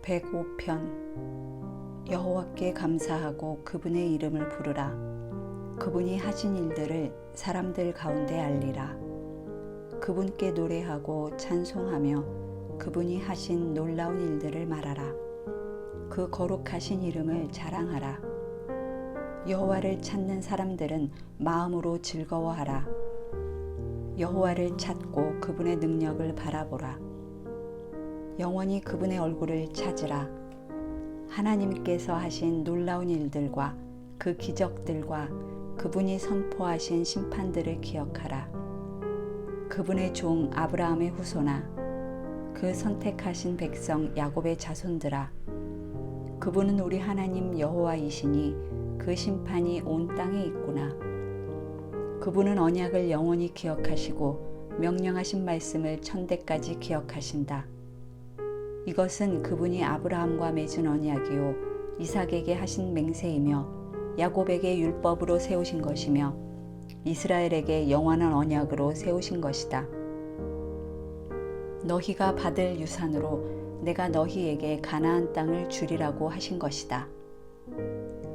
105편. 여호와께 감사하고 그분의 이름을 부르라. 그분이 하신 일들을 사람들 가운데 알리라. 그분께 노래하고 찬송하며 그분이 하신 놀라운 일들을 말하라. 그 거룩하신 이름을 자랑하라. 여호와를 찾는 사람들은 마음으로 즐거워하라. 여호와를 찾고 그분의 능력을 바라보라. 영원히 그분의 얼굴을 찾으라. 하나님께서 하신 놀라운 일들과 그 기적들과 그분이 선포하신 심판들을 기억하라. 그분의 종 아브라함의 후손아, 그 선택하신 백성 야곱의 자손들아, 그분은 우리 하나님 여호와이시니 그 심판이 온 땅에 있구나. 그분은 언약을 영원히 기억하시고 명령하신 말씀을 천대까지 기억하신다. 이것은 그분이 아브라함과 맺은 언약이요 이삭에게 하신 맹세이며 야곱에게 율법으로 세우신 것이며 이스라엘에게 영원한 언약으로 세우신 것이다. 너희가 받을 유산으로 내가 너희에게 가나안 땅을 주리라고 하신 것이다.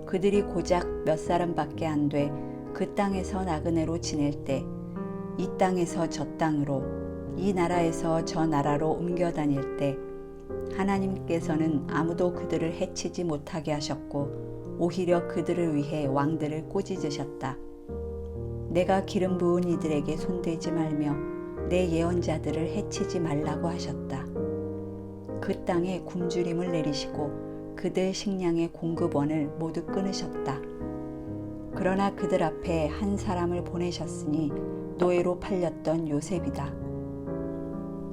그들이 고작 몇 사람밖에 안 돼 그 땅에서 나그네로 지낼 때 이 땅에서 저 땅으로, 이 나라에서 저 나라로 옮겨 다닐 때 하나님께서는 아무도 그들을 해치지 못하게 하셨고 오히려 그들을 위해 왕들을 꾸짖으셨다. 내가 기름 부은 이들에게 손대지 말며 내 예언자들을 해치지 말라고 하셨다. 그 땅에 굶주림을 내리시고 그들 식량의 공급원을 모두 끊으셨다. 그러나 그들 앞에 한 사람을 보내셨으니 노예로 팔렸던 요셉이다.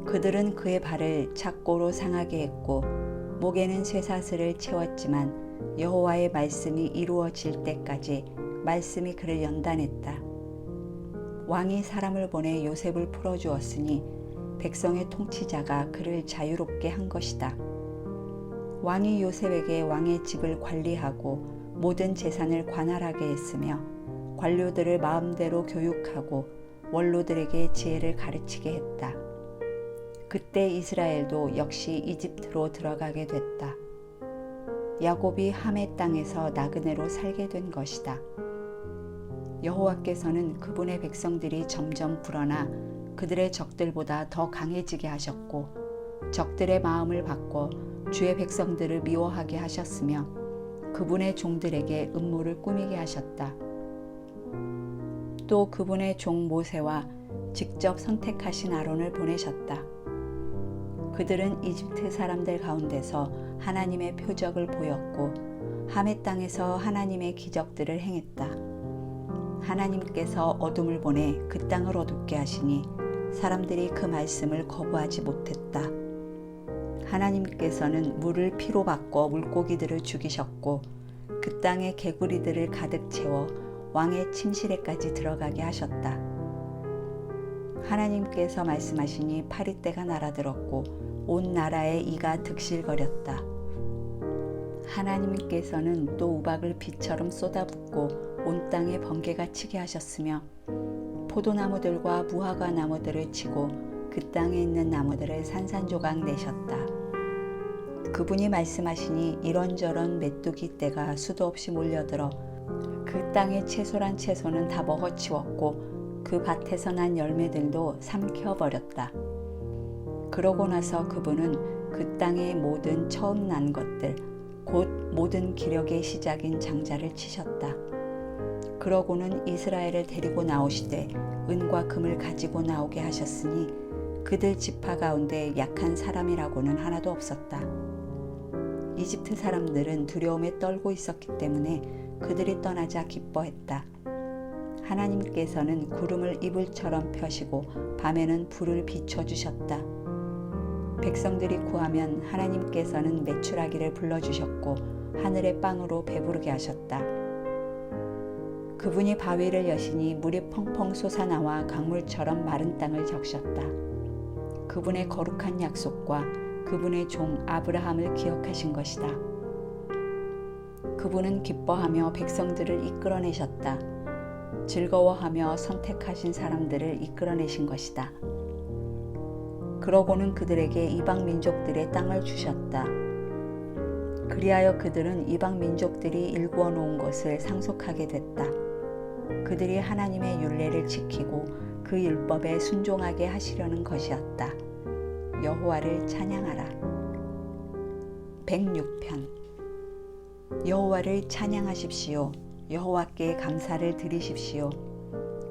그들은 그의 발을 착고로 상하게 했고 목에는 쇠사슬을 채웠지만 여호와의 말씀이 이루어질 때까지 말씀이 그를 연단했다. 왕이 사람을 보내 요셉을 풀어주었으니 백성의 통치자가 그를 자유롭게 한 것이다. 왕이 요셉에게 왕의 집을 관리하고 모든 재산을 관할하게 했으며 관료들을 마음대로 교육하고 원로들에게 지혜를 가르치게 했다. 그때 이스라엘도 역시 이집트로 들어가게 됐다. 야곱이 함의 땅에서 나그네로 살게 된 것이다. 여호와께서는 그분의 백성들이 점점 불어나 그들의 적들보다 더 강해지게 하셨고 적들의 마음을 바꿔 주의 백성들을 미워하게 하셨으며 그분의 종들에게 음모를 꾸미게 하셨다. 또 그분의 종 모세와 직접 선택하신 아론을 보내셨다. 그들은 이집트 사람들 가운데서 하나님의 표적을 보였고 함의 땅에서 하나님의 기적들을 행했다. 하나님께서 어둠을 보내 그 땅을 어둡게 하시니 사람들이 그 말씀을 거부하지 못했다. 하나님께서는 물을 피로 바꿔 물고기들을 죽이셨고 그 땅의 개구리들을 가득 채워 왕의 침실에까지 들어가게 하셨다. 하나님께서 말씀하시니 파리떼가 날아들었고 온 나라에 이가 득실거렸다. 하나님께서는 또 우박을 비처럼 쏟아붓고 온 땅에 번개가 치게 하셨으며 포도나무들과 무화과 나무들을 치고 그 땅에 있는 나무들을 산산조각 내셨다. 그분이 말씀하시니 이런저런 메뚜기 떼가 수도 없이 몰려들어 그 땅의 채소란 채소는 다 먹어치웠고 그 밭에서 난 열매들도 삼켜버렸다. 그러고 나서 그분은 그 땅의 모든 처음 난 것들, 곧 모든 기력의 시작인 장자를 치셨다. 그러고는 이스라엘을 데리고 나오시되 은과 금을 가지고 나오게 하셨으니 그들 지파 가운데 약한 사람이라고는 하나도 없었다. 이집트 사람들은 두려움에 떨고 있었기 때문에 그들이 떠나자 기뻐했다. 하나님께서는 구름을 이불처럼 펴시고 밤에는 불을 비춰주셨다. 백성들이 구하면 하나님께서는 메추라기를 불러주셨고 하늘의 빵으로 배부르게 하셨다. 그분이 바위를 여시니 물이 펑펑 솟아나와 강물처럼 마른 땅을 적셨다. 그분의 거룩한 약속과 그분의 종 아브라함을 기억하신 것이다. 그분은 기뻐하며 백성들을 이끌어내셨다. 즐거워하며 선택하신 사람들을 이끌어내신 것이다. 그러고는 그들에게 이방 민족들의 땅을 주셨다. 그리하여 그들은 이방 민족들이 일구어 놓은 것을 상속하게 됐다. 그들이 하나님의 율례를 지키고 그 율법에 순종하게 하시려는 것이었다. 여호와를 찬양하라. 106편. 여호와를 찬양하십시오. 여호와께 감사를 드리십시오.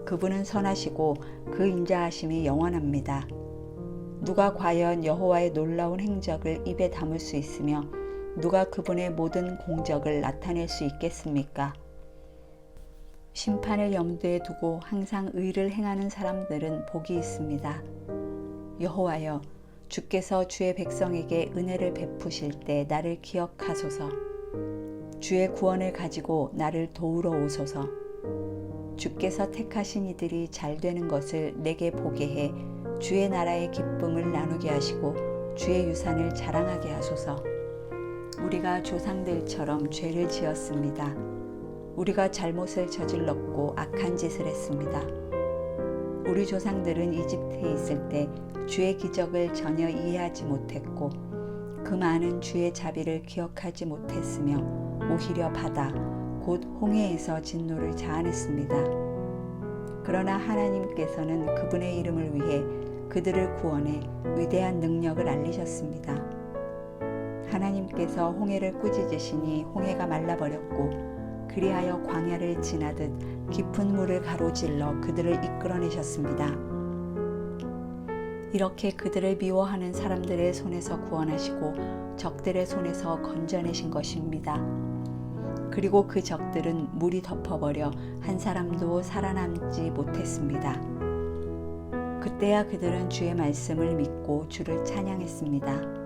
그분은 선하시고 그 인자하심이 영원합니다. 누가 과연 여호와의 놀라운 행적을 입에 담을 수 있으며 누가 그분의 모든 공적을 나타낼 수 있겠습니까? 심판을 염두에 두고 항상 의를 행하는 사람들은 복이 있습니다. 여호와여, 주께서 주의 백성에게 은혜를 베푸실 때 나를 기억하소서. 주의 구원을 가지고 나를 도우러 오소서. 주께서 택하신 이들이 잘 되는 것을 내게 보게 해 주의 나라의 기쁨을 나누게 하시고 주의 유산을 자랑하게 하소서. 우리가 조상들처럼 죄를 지었습니다. 우리가 잘못을 저질렀고 악한 짓을 했습니다. 우리 조상들은 이집트에 있을 때 주의 기적을 전혀 이해하지 못했고 그 많은 주의 자비를 기억하지 못했으며 오히려 바다 곧 홍해에서 진노를 자아냈습니다. 그러나 하나님께서는 그분의 이름을 위해 그들을 구원해 위대한 능력을 알리셨습니다. 하나님께서 홍해를 꾸짖으시니 홍해가 말라버렸고 그리하여 광야를 지나듯 깊은 물을 가로질러 그들을 이끌어내셨습니다. 이렇게 그들을 미워하는 사람들의 손에서 구원하시고 적들의 손에서 건져내신 것입니다. 그리고 그 적들은 물이 덮어버려 한 사람도 살아남지 못했습니다. 그때야 그들은 주의 말씀을 믿고 주를 찬양했습니다.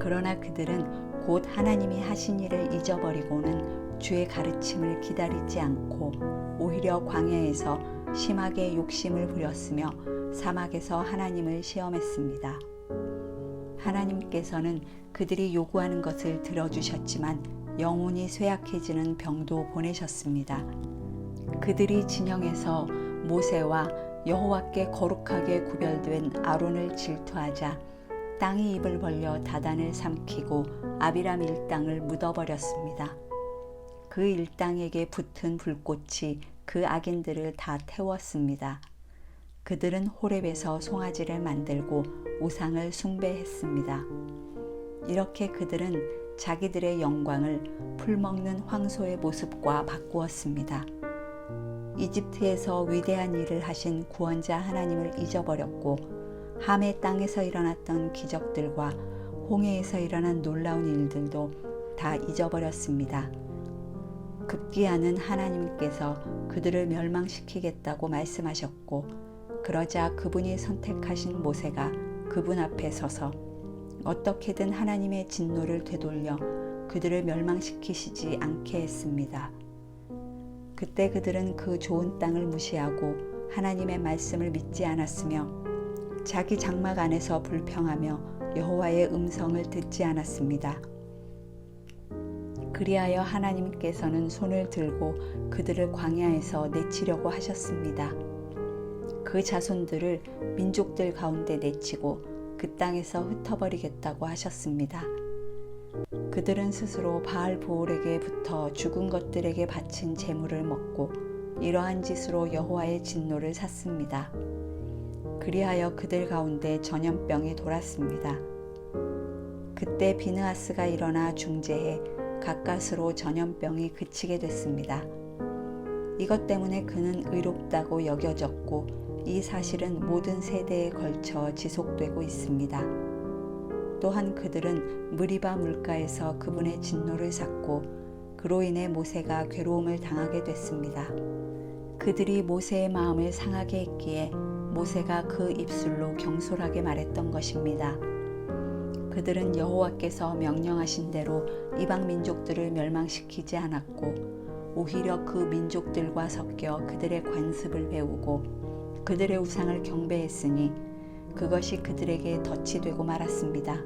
그러나 그들은 곧 하나님이 하신 일을 잊어버리고는 주의 가르침을 기다리지 않고 오히려 광야에서 심하게 욕심을 부렸으며 사막에서 하나님을 시험했습니다. 하나님께서는 그들이 요구하는 것을 들어주셨지만 영혼이 쇠약해지는 병도 보내셨습니다. 그들이 진영에서 모세와 여호와께 거룩하게 구별된 아론을 질투하자 땅이 입을 벌려 다단을 삼키고 아비람 일당을 묻어버렸습니다. 그 일당에게 붙은 불꽃이 그 악인들을 다 태웠습니다. 그들은 호렙에서 송아지를 만들고 우상을 숭배했습니다. 이렇게 그들은 자기들의 영광을 풀먹는 황소의 모습과 바꾸었습니다. 이집트에서 위대한 일을 하신 구원자 하나님을 잊어버렸고 함의 땅에서 일어났던 기적들과 홍해에서 일어난 놀라운 일들도 다 잊어버렸습니다. 급기야는 하나님께서 그들을 멸망시키겠다고 말씀하셨고 그러자 그분이 선택하신 모세가 그분 앞에 서서 어떻게든 하나님의 진노를 되돌려 그들을 멸망시키시지 않게 했습니다. 그때 그들은 그 좋은 땅을 무시하고 하나님의 말씀을 믿지 않았으며 자기 장막 안에서 불평하며 여호와의 음성을 듣지 않았습니다. 그리하여 하나님께서는 손을 들고 그들을 광야에서 내치려고 하셨습니다. 그 자손들을 민족들 가운데 내치고 그 땅에서 흩어버리겠다고 하셨습니다. 그들은 스스로 바알보올에게 붙어 죽은 것들에게 바친 제물을 먹고 이러한 짓으로 여호와의 진노를 샀습니다. 그리하여 그들 가운데 전염병이 돌았습니다. 그때 비느하스가 일어나 중재해 가까스로 전염병이 그치게 됐습니다. 이것 때문에 그는 의롭다고 여겨졌고 이 사실은 모든 세대에 걸쳐 지속되고 있습니다. 또한 그들은 무리바 물가에서 그분의 진노를 샀고 그로 인해 모세가 괴로움을 당하게 됐습니다. 그들이 모세의 마음을 상하게 했기에 모세가 그 입술로 경솔하게 말했던 것입니다. 그들은 여호와께서 명령하신 대로 이방 민족들을 멸망시키지 않았고 오히려 그 민족들과 섞여 그들의 관습을 배우고 그들의 우상을 경배했으니 그것이 그들에게 덫이 되고 말았습니다.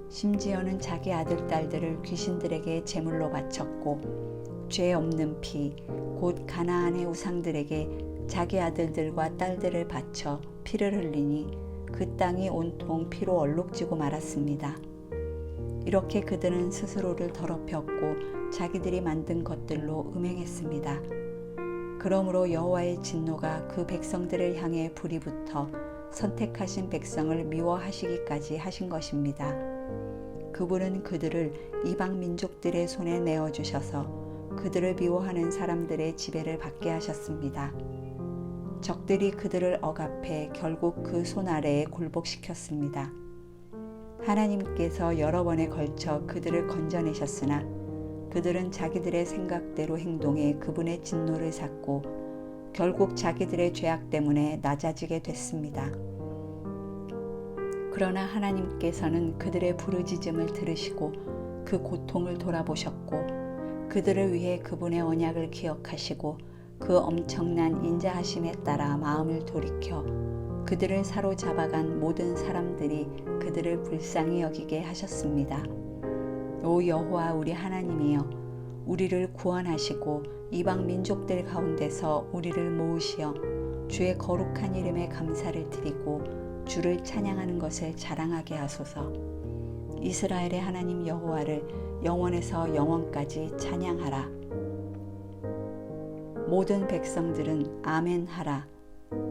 심지어는 자기 아들, 딸들을 귀신들에게 제물로 바쳤고 죄 없는 피, 곧 가나안의 우상들에게 자기 아들들과 딸들을 바쳐 피를 흘리니 그 땅이 온통 피로 얼룩지고 말았습니다. 이렇게 그들은 스스로를 더럽혔고 자기들이 만든 것들로 음행했습니다. 그러므로 여호와의 진노가 그 백성들을 향해 불이 붙어 선택하신 백성을 미워하시기까지 하신 것입니다. 그분은 그들을 이방 민족들의 손에 내어주셔서 그들을 미워하는 사람들의 지배를 받게 하셨습니다. 적들이 그들을 억압해 결국 그 손 아래에 굴복시켰습니다. 하나님께서 여러 번에 걸쳐 그들을 건져내셨으나 그들은 자기들의 생각대로 행동해 그분의 진노를 샀고 결국 자기들의 죄악 때문에 낮아지게 됐습니다. 그러나 하나님께서는 그들의 부르짖음을 들으시고 그 고통을 돌아보셨고 그들을 위해 그분의 언약을 기억하시고 그 엄청난 인자하심에 따라 마음을 돌이켜 그들을 사로잡아간 모든 사람들이 그들을 불쌍히 여기게 하셨습니다. 오 여호와 우리 하나님이여, 우리를 구원하시고 이방 민족들 가운데서 우리를 모으시어 주의 거룩한 이름에 감사를 드리고 주를 찬양하는 것을 자랑하게 하소서. 이스라엘의 하나님 여호와를 영원에서 영원까지 찬양하라. 모든 백성들은 아멘 하라.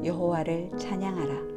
여호와를 찬양하라.